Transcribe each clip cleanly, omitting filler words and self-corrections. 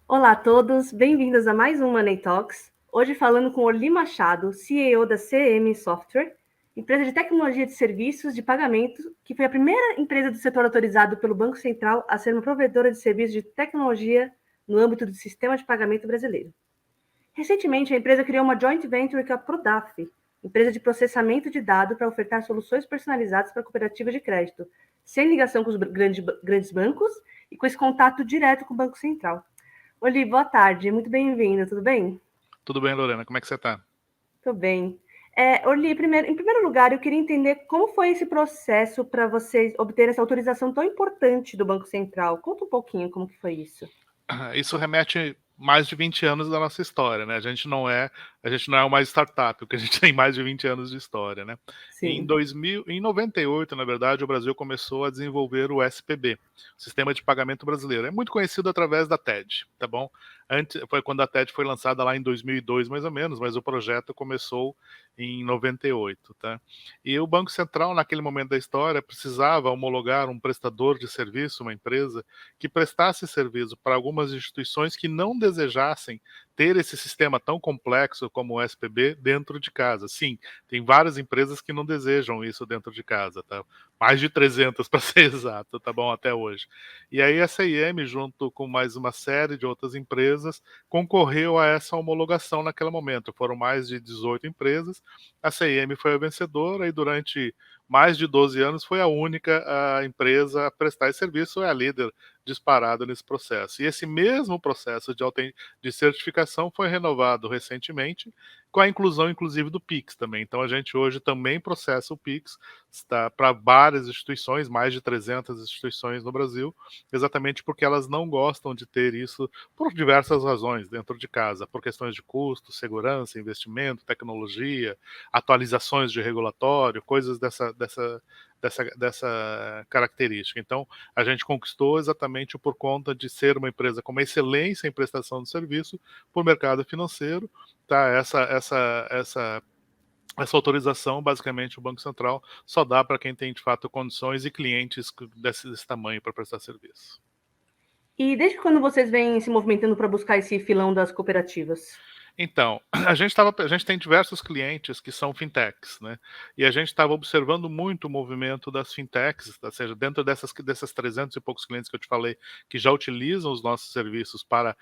Olá a todos, bem-vindos a mais um Money Talks. Hoje falando com Orly Machado, CEO da CM Software, empresa de tecnologia de serviços de pagamento, que foi a primeira empresa do setor autorizado pelo Banco Central a ser uma provedora de serviços de tecnologia no âmbito do sistema de pagamento brasileiro. Recentemente, a empresa criou uma joint venture com a Prodaf, empresa de processamento de dados para ofertar soluções personalizadas para cooperativas de crédito, sem ligação com os grandes bancos e com esse contato direto com o Banco Central. Oli, boa tarde, muito bem-vindo, tudo bem? Tudo bem, Lorena, como é que você está? Tô bem. Orly, em primeiro lugar, eu queria entender como foi esse processo para vocês obter essa autorização tão importante do Banco Central. Conta um pouquinho como que foi isso. Isso remete mais de 20 anos da nossa história, né? A gente não é uma startup, porque a gente tem mais de 20 anos de história, né? Sim. Em 98, na verdade, o Brasil começou a desenvolver o SPB, o Sistema de Pagamento Brasileiro. É muito conhecido através da TED, tá bom? Antes, foi quando a TED foi lançada lá em 2002, mais ou menos, mas o projeto começou em 98, tá? E o Banco Central, naquele momento da história, precisava homologar um prestador de serviço, uma empresa, que prestasse serviço para algumas instituições que não desejassem ter esse sistema tão complexo como o SPB dentro de casa. Sim, tem várias empresas que não desejam isso dentro de casa, tá? Mais de 300 para ser exato, tá bom, até hoje. E aí a CIM, junto com mais uma série de outras empresas, concorreu a essa homologação naquele momento. Foram mais de 18 empresas, a CIM foi a vencedora e durante mais de 12 anos foi a única empresa a prestar esse serviço, é a líder disparado nesse processo. E esse mesmo processo de certificação foi renovado recentemente, com a inclusão, inclusive, do Pix também. Então, a gente hoje também processa o Pix para várias instituições, mais de 300 instituições no Brasil, exatamente porque elas não gostam de ter isso por diversas razões dentro de casa, por questões de custo, segurança, investimento, tecnologia, atualizações de regulatório, coisas dessa característica. Então, a gente conquistou exatamente por conta de ser uma empresa com uma excelência em prestação de serviço para o mercado financeiro, tá? Essa autorização, basicamente, o Banco Central só dá para quem tem, de fato, condições e clientes desse tamanho para prestar serviço. E desde quando vocês vêm se movimentando para buscar esse filão das cooperativas? Então, a gente tem diversos clientes que são fintechs, né? E a gente estava observando muito o movimento das fintechs, ou seja, dentro dessas 300 e poucos clientes que eu te falei, que já utilizam os nossos serviços para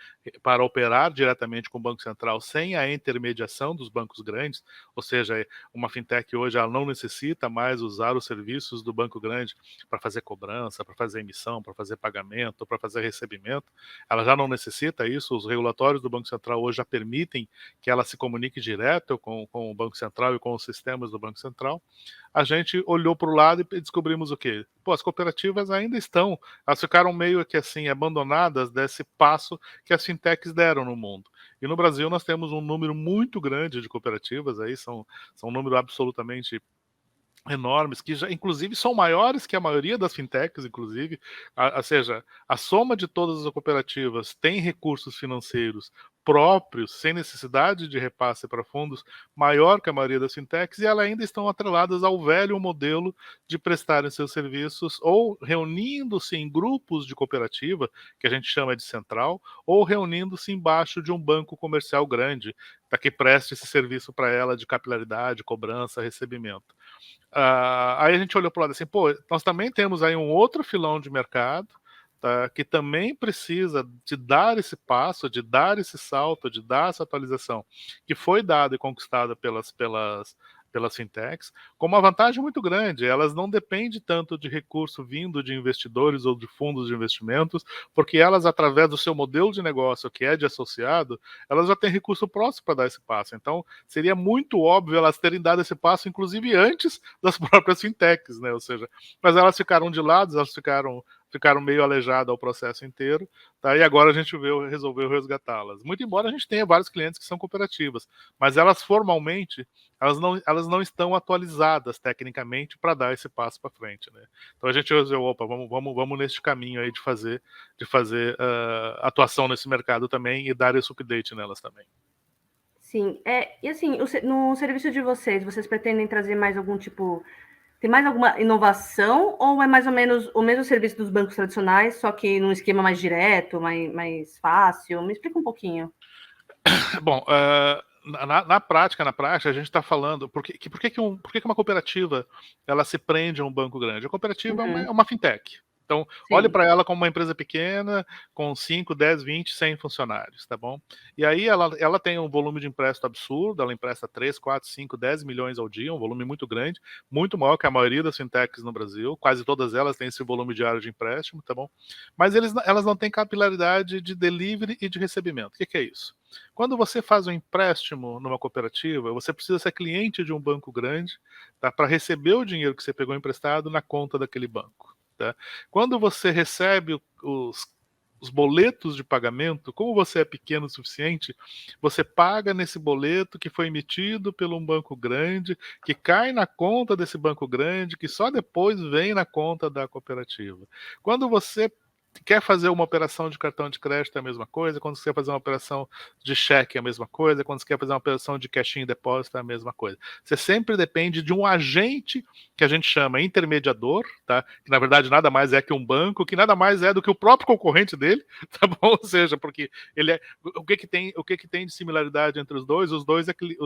operar diretamente com o Banco Central sem a intermediação dos bancos grandes, ou seja, uma fintech hoje ela não necessita mais usar os serviços do banco grande para fazer cobrança, para fazer emissão, para fazer pagamento, para fazer recebimento. Ela já não necessita isso, os regulatórios do Banco Central hoje já permitem que ela se comunique direto com o Banco Central e com os sistemas do Banco Central. A gente olhou para o lado e descobrimos o quê? Pô, as cooperativas ainda estão, elas ficaram meio que assim, abandonadas desse passo que as fintechs deram no mundo. E no Brasil nós temos um número muito grande de cooperativas, aí são um número absolutamente enormes, que já, inclusive, são maiores que a maioria das fintechs, inclusive, ou seja, a soma de todas as cooperativas tem recursos financeiros próprios, sem necessidade de repasse para fundos, maior que a maioria das fintechs, e elas ainda estão atreladas ao velho modelo de prestarem seus serviços ou reunindo-se em grupos de cooperativa, que a gente chama de central, ou reunindo-se embaixo de um banco comercial grande, para que preste esse serviço para ela de capilaridade, cobrança, recebimento. Aí a gente olhou para o lado assim, pô, nós também temos aí um outro filão de mercado, tá, que também precisa de dar esse passo, de dar esse salto, de dar essa atualização, que foi dada e conquistada pelas fintechs, com uma vantagem muito grande. Elas não dependem tanto de recurso vindo de investidores ou de fundos de investimentos, porque elas, através do seu modelo de negócio, que é de associado, elas já têm recurso próximo para dar esse passo. Então, seria muito óbvio elas terem dado esse passo, inclusive antes das próprias fintechs, né? Ou seja, mas elas ficaram de lado, elas ficaram meio alejadas ao processo inteiro, tá? E agora a gente resolveu resgatá-las. Muito embora a gente tenha vários clientes que são cooperativas, mas elas formalmente elas não estão atualizadas tecnicamente para dar esse passo para frente, né? Então a gente resolveu, opa, vamos neste caminho aí de fazer atuação nesse mercado também e dar esse update nelas também. Sim, e assim, no serviço de vocês pretendem trazer mais algum tipo Tem mais alguma inovação ou é mais ou menos o mesmo serviço dos bancos tradicionais, só que num esquema mais direto, mais fácil? Me explica um pouquinho. Bom, na prática, a gente está falando por que uma cooperativa ela se prende a um banco grande? A cooperativa é Uhum, uma fintech. Então, olhe sim. para ela como uma empresa pequena, com 5, 10, 20, 100 funcionários, tá bom? E aí ela tem um volume de empréstimo absurdo, ela empresta 3, 4, 5, 10 milhões ao dia, um volume muito grande, muito maior que a maioria das fintechs no Brasil, quase todas elas têm esse volume diário de empréstimo, tá bom? Mas elas não têm capilaridade de delivery e de recebimento. O que é isso? Quando você faz um empréstimo numa cooperativa, você precisa ser cliente de um banco grande, tá, para receber o dinheiro que você pegou emprestado na conta daquele banco. Tá? Quando você recebe os boletos de pagamento, como você é pequeno o suficiente, você paga nesse boleto que foi emitido por um banco grande, que cai na conta desse banco grande, que só depois vem na conta da cooperativa. Quando você quer fazer uma operação de cartão de crédito é a mesma coisa, quando você quer fazer uma operação de cheque é a mesma coisa, quando você quer fazer uma operação de cash in depósito é a mesma coisa. Você sempre depende de um agente que a gente chama intermediador, tá? Que na verdade nada mais é que um banco, que nada mais é do que o próprio concorrente dele, tá bom? Ou seja, porque ele é o que tem de similaridade entre os dois? Os dois é que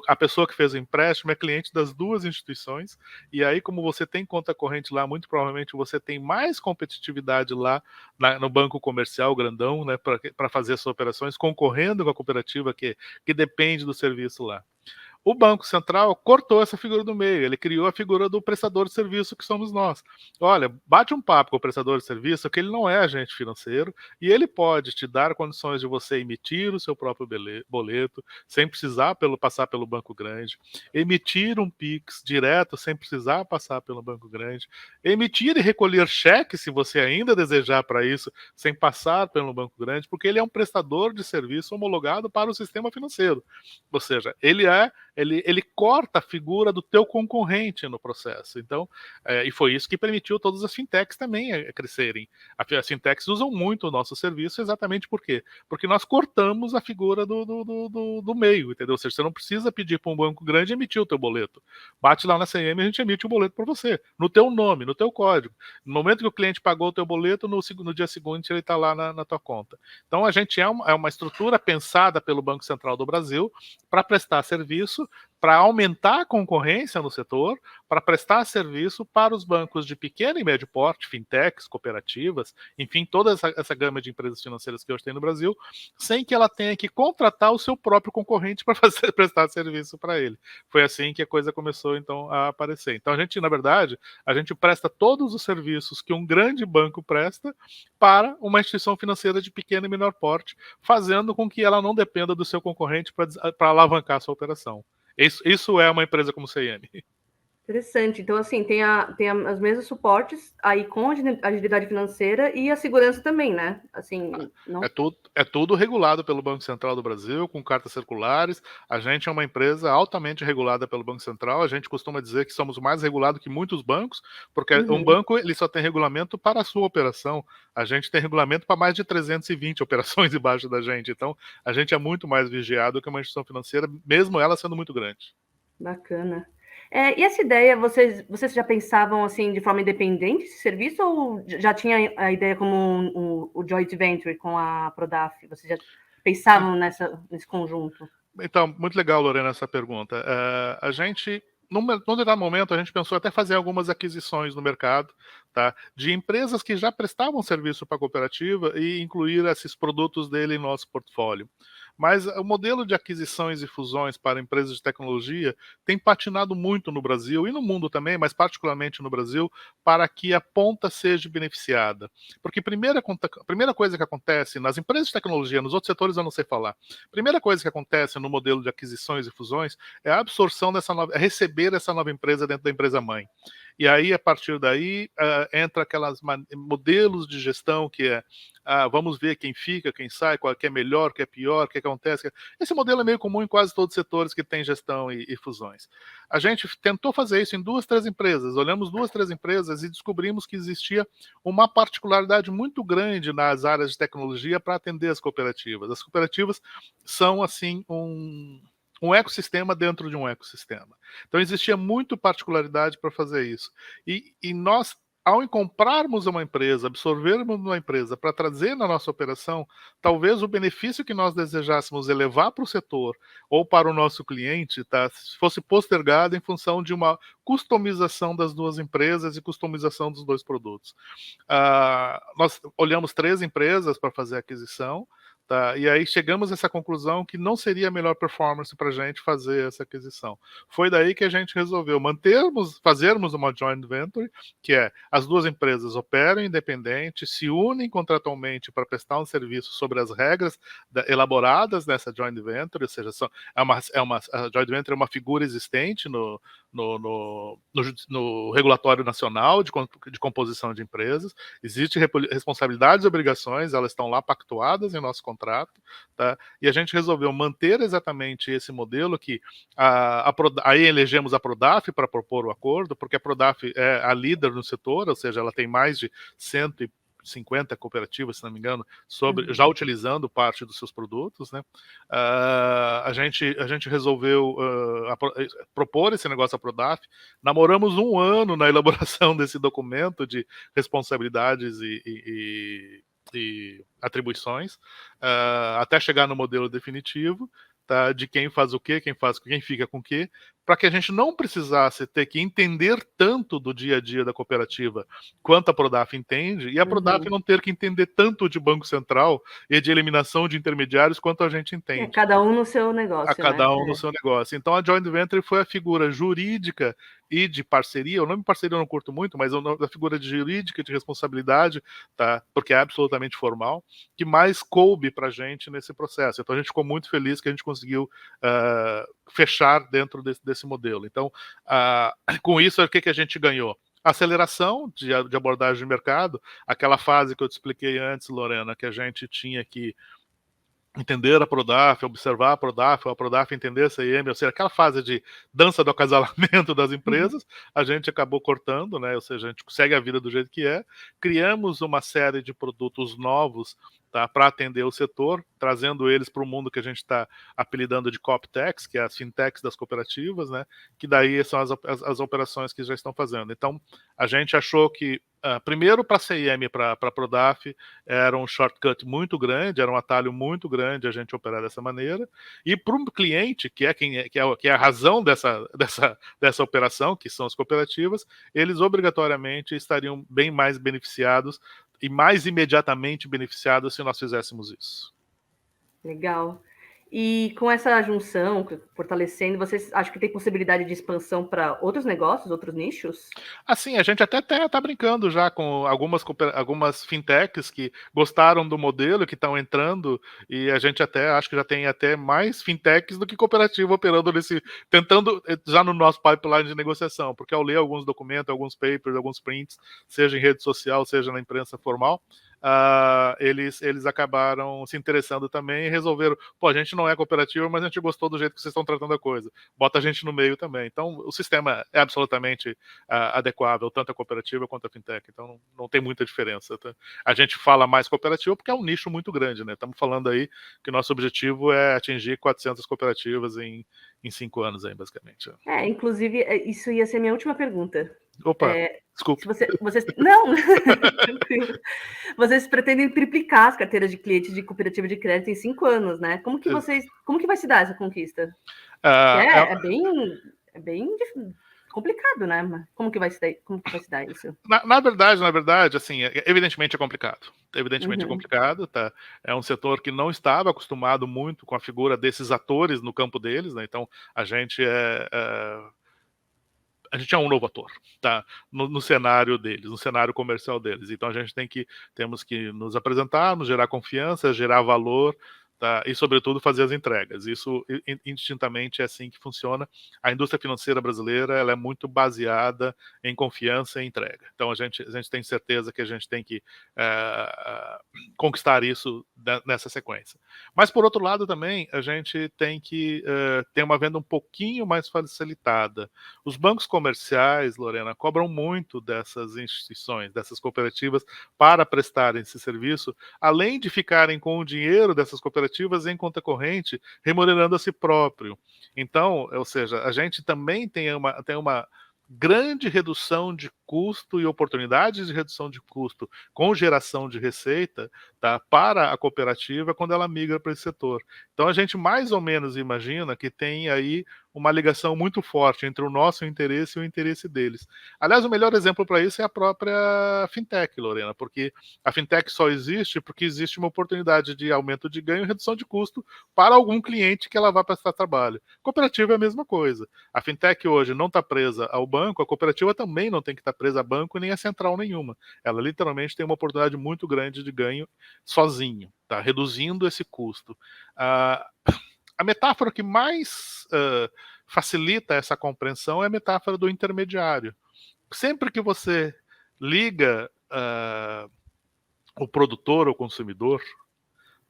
a pessoa que fez o empréstimo é cliente das duas instituições, e aí, como você tem conta corrente lá, muito provavelmente você tem mais competitividade lá no banco comercial grandão, né, para fazer as suas operações, concorrendo com a cooperativa que depende do serviço lá. O Banco Central cortou essa figura do meio, ele criou a figura do prestador de serviço que somos nós. Olha, bate um papo com o prestador de serviço que ele não é agente financeiro e ele pode te dar condições de você emitir o seu próprio boleto sem precisar passar pelo banco grande, emitir um Pix direto sem precisar passar pelo banco grande, emitir e recolher cheque se você ainda desejar para isso sem passar pelo banco grande, porque ele é um prestador de serviço homologado para o sistema financeiro. Ou seja, ele corta a figura do teu concorrente no processo. Então, e foi isso que permitiu todas as fintechs também crescerem. As fintechs usam muito o nosso serviço exatamente por quê? Porque nós cortamos a figura do meio, entendeu? Ou seja, você não precisa pedir para um banco grande emitir o teu boleto. Bate lá na CM e a gente emite o boleto para você, no teu nome, no teu código. No momento que o cliente pagou o teu boleto, no dia seguinte ele está lá na tua conta. Então, a gente é uma estrutura pensada pelo Banco Central do Brasil para prestar serviço, para aumentar a concorrência no setor, para prestar serviço para os bancos de pequeno e médio porte, fintechs, cooperativas, enfim, toda essa gama de empresas financeiras que hoje tem no Brasil, sem que ela tenha que contratar o seu próprio concorrente para prestar serviço para ele. Foi assim que a coisa começou, então, a aparecer. Então, na verdade, a gente presta todos os serviços que um grande banco presta para uma instituição financeira de pequeno e menor porte, fazendo com que ela não dependa do seu concorrente para alavancar a sua operação. Isso é uma empresa como CIM. Interessante. Então, assim, tem os mesmos suportes aí com a agilidade financeira e a segurança também, né? Assim, não. É tudo regulado pelo Banco Central do Brasil, com cartas circulares. A gente é uma empresa altamente regulada pelo Banco Central. A gente costuma dizer que somos mais regulados que muitos bancos, porque um Uhum. banco ele só tem regulamento para a sua operação. A gente tem regulamento para mais de 320 operações embaixo da gente. Então, a gente é muito mais vigiado que uma instituição financeira, mesmo ela sendo muito grande. Bacana. E essa ideia, vocês já pensavam assim de forma independente esse serviço ou já tinha a ideia como o joint venture com a Prodaf? Vocês já pensavam nesse conjunto? Então, muito legal, Lorena, essa pergunta. A gente, num determinado momento, a gente pensou até fazer algumas aquisições no mercado, tá, de empresas que já prestavam serviço para a cooperativa e incluir esses produtos dele em nosso portfólio. Mas o modelo de aquisições e fusões para empresas de tecnologia tem patinado muito no Brasil e no mundo também, mas particularmente no Brasil, para que a ponta seja beneficiada. Porque a primeira coisa que acontece nas empresas de tecnologia, nos outros setores eu não sei falar, primeira coisa que acontece no modelo de aquisições e fusões é a absorção é receber essa nova empresa dentro da empresa mãe. E aí, a partir daí, entra aquelas modelos de gestão que é vamos ver quem fica, quem sai, qual que é melhor, que é pior, o que acontece. Esse modelo é meio comum em quase todos os setores que tem gestão e fusões. A gente tentou fazer isso em 2, 3 empresas, olhamos 2, 3 empresas e descobrimos que existia uma particularidade muito grande nas áreas de tecnologia para atender as cooperativas. As cooperativas são, assim, um ecossistema dentro de um ecossistema. Então existia muito particularidade para fazer isso. E nós, ao comprarmos uma empresa, absorvermos uma empresa para trazer na nossa operação, talvez o benefício que nós desejássemos elevar para o setor ou para o nosso cliente, tá, fosse postergado em função de uma customização das duas empresas e customização dos dois produtos. Nós olhamos 3 empresas para fazer a aquisição, tá? E aí chegamos a essa conclusão que não seria a melhor performance para a gente fazer essa aquisição. Foi daí que a gente resolveu fazermos uma joint venture, que é as duas empresas operam independente, se unem contratualmente para prestar um serviço sobre as regras elaboradas nessa joint venture, ou seja, a joint venture é uma figura existente no regulatório nacional de composição de empresas. Existem responsabilidades e obrigações, elas estão lá pactuadas em nosso contrato, tá? E a gente resolveu manter exatamente esse modelo que aí elegemos a Prodaf para propor o acordo, porque a Prodaf é a líder no setor, ou seja, ela tem mais de 150 cooperativas, se não me engano, já utilizando parte dos seus produtos, né? A gente resolveu propor esse negócio à Prodaf. Namoramos 1 ano na elaboração desse documento de responsabilidades e atribuições, até chegar no modelo definitivo, tá, de quem faz o quê, quem fica com o quê, para que a gente não precisasse ter que entender tanto do dia a dia da cooperativa quanto a Prodaf entende, e a Prodaf não ter que entender tanto de Banco Central e de eliminação de intermediários quanto a gente entende. Cada um no seu negócio, cada um no seu negócio. Então a joint venture foi a figura jurídica e de parceria. O nome parceria eu não curto muito, mas a figura de jurídica, de responsabilidade, tá? Porque é absolutamente formal, que mais coube para a gente nesse processo. Então a gente ficou muito feliz que a gente conseguiu fechar dentro desse modelo. Então, com isso, o que a gente ganhou? Aceleração de abordagem de mercado, aquela fase que eu te expliquei antes, Lorena, que a gente tinha que entender a Prodaf, observar a Prodaf entender a CIM, ou seja, aquela fase de dança do acasalamento das empresas, a gente acabou cortando, né? Ou seja, a gente segue a vida do jeito que é, criamos uma série de produtos novos, tá, para atender o setor, trazendo eles para o mundo que a gente está apelidando de CoopTechs, que é as fintechs das cooperativas, né? Que daí são as operações que já estão fazendo. Então, a gente achou que primeiro, para a CIM e para a Prodaf, era um shortcut muito grande, era um atalho muito grande a gente operar dessa maneira. E para o cliente, que é a razão dessa operação, que são as cooperativas, eles obrigatoriamente estariam bem mais beneficiados e mais imediatamente beneficiados se nós fizéssemos isso. Legal. E com essa junção, fortalecendo, vocês acham que tem possibilidade de expansão para outros negócios, outros nichos? Assim, a gente até está brincando já com algumas fintechs que gostaram do modelo, que estão entrando, e a gente até acho que já tem até mais fintechs do que cooperativa operando tentando já no nosso pipeline de negociação, porque ao ler alguns documentos, alguns papers, alguns prints, seja em rede social, seja na imprensa formal, eles acabaram se interessando também e resolveram, a gente não é cooperativa, mas a gente gostou do jeito que vocês estão tratando a coisa, bota a gente no meio também. Então o sistema é absolutamente adequável, tanto a cooperativa quanto a fintech, então não tem muita diferença, tá? A gente fala mais cooperativa porque é um nicho muito grande, né? Estamos falando aí que nosso objetivo é atingir 400 cooperativas em 5 anos aí, basicamente. Inclusive, isso ia ser minha última pergunta. Opa, desculpa. Não, tranquilo. Vocês pretendem triplicar as carteiras de clientes de cooperativa de crédito em 5 anos, né? Como que vai se dar essa conquista? É bem complicado, né? Como que vai se dar isso? Na verdade, assim, evidentemente é complicado. Evidentemente é complicado, tá? É um setor que não estava acostumado muito com a figura desses atores no campo deles, né? Então a gente é um novo ator, tá? No cenário deles, no cenário comercial deles. Então a gente temos que nos apresentar, nos gerar confiança, gerar valor, tá? E sobretudo fazer as entregas. Isso indistintamente é assim que funciona. A indústria financeira brasileira, ela é muito baseada em confiança e entrega. Então a gente tem certeza que a gente tem que conquistar isso nessa sequência. Mas, por outro lado, também, a gente tem que ter uma venda um pouquinho mais facilitada. Os bancos comerciais, Lorena, cobram muito dessas instituições, dessas cooperativas, para prestarem esse serviço, além de ficarem com o dinheiro dessas cooperativas em conta corrente, remunerando a si próprio. Então, ou seja, a gente também tem uma grande redução de custo e oportunidades de redução de custo com geração de receita, tá, para a cooperativa quando ela migra para esse setor. Então a gente mais ou menos imagina que tem aí uma ligação muito forte entre o nosso interesse e o interesse deles. Aliás, o melhor exemplo para isso é a própria fintech, Lorena, porque a fintech só existe porque existe uma oportunidade de aumento de ganho e redução de custo para algum cliente que ela vai prestar trabalho. Cooperativa é a mesma coisa. A fintech hoje não está presa ao banco, a cooperativa também não tem que estar presa a banco nem a central nenhuma. Ela literalmente tem uma oportunidade muito grande de ganho sozinho, tá? Reduzindo esse custo. A metáfora que mais facilita essa compreensão é a metáfora do intermediário. Sempre que você liga o produtor ao consumidor,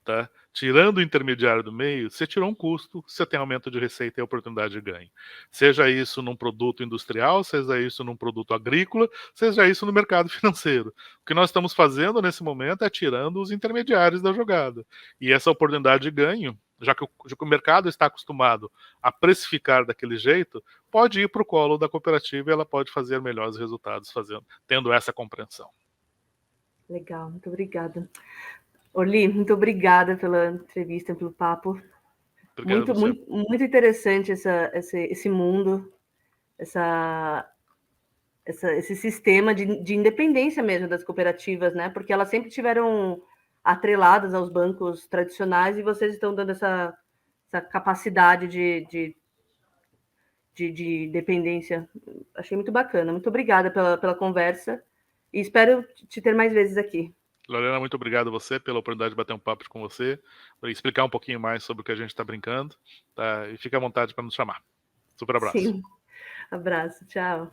tá? Tirando o intermediário do meio, você tirou um custo, você tem aumento de receita e oportunidade de ganho. Seja isso num produto industrial, seja isso num produto agrícola, seja isso no mercado financeiro. O que nós estamos fazendo nesse momento é tirando os intermediários da jogada. E essa oportunidade de ganho, já que o mercado está acostumado a precificar daquele jeito, pode ir para o colo da cooperativa e ela pode fazer melhores resultados tendo essa compreensão. Legal, muito obrigada. Orly, muito obrigada pela entrevista, pelo papo. Obrigado muito interessante esse mundo, esse sistema de independência mesmo das cooperativas, né? Porque elas sempre tiveram atreladas aos bancos tradicionais e vocês estão dando essa capacidade de dependência. Achei muito bacana. Muito obrigada pela conversa e espero te ter mais vezes aqui. Lorena, muito obrigado a você pela oportunidade de bater um papo com você, para explicar um pouquinho mais sobre o que a gente está brincando, tá? E fique à vontade para nos chamar. Super abraço. Sim. Abraço, tchau.